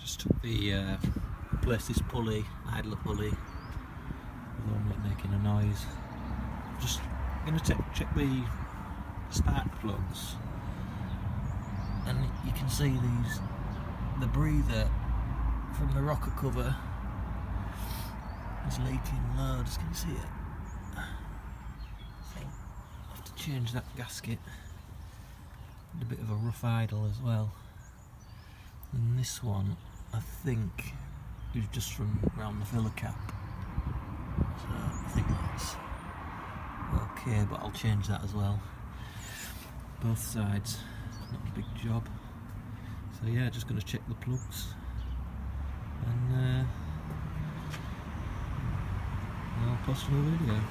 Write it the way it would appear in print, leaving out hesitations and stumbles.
Just took the replaced this pulley, idler pulley, the one was making a noise. Just going to check the spark plugs, and you can see the breather from the rocker cover is leaking loads. Can you see it? So I have to change that gasket. And a bit of a rough idle as well. And this one, I think, is just from around the filler cap. So I think that's okay, but I'll change that as well. Both sides, not a big job. So yeah, just going to check the plugs, and I'll post another video.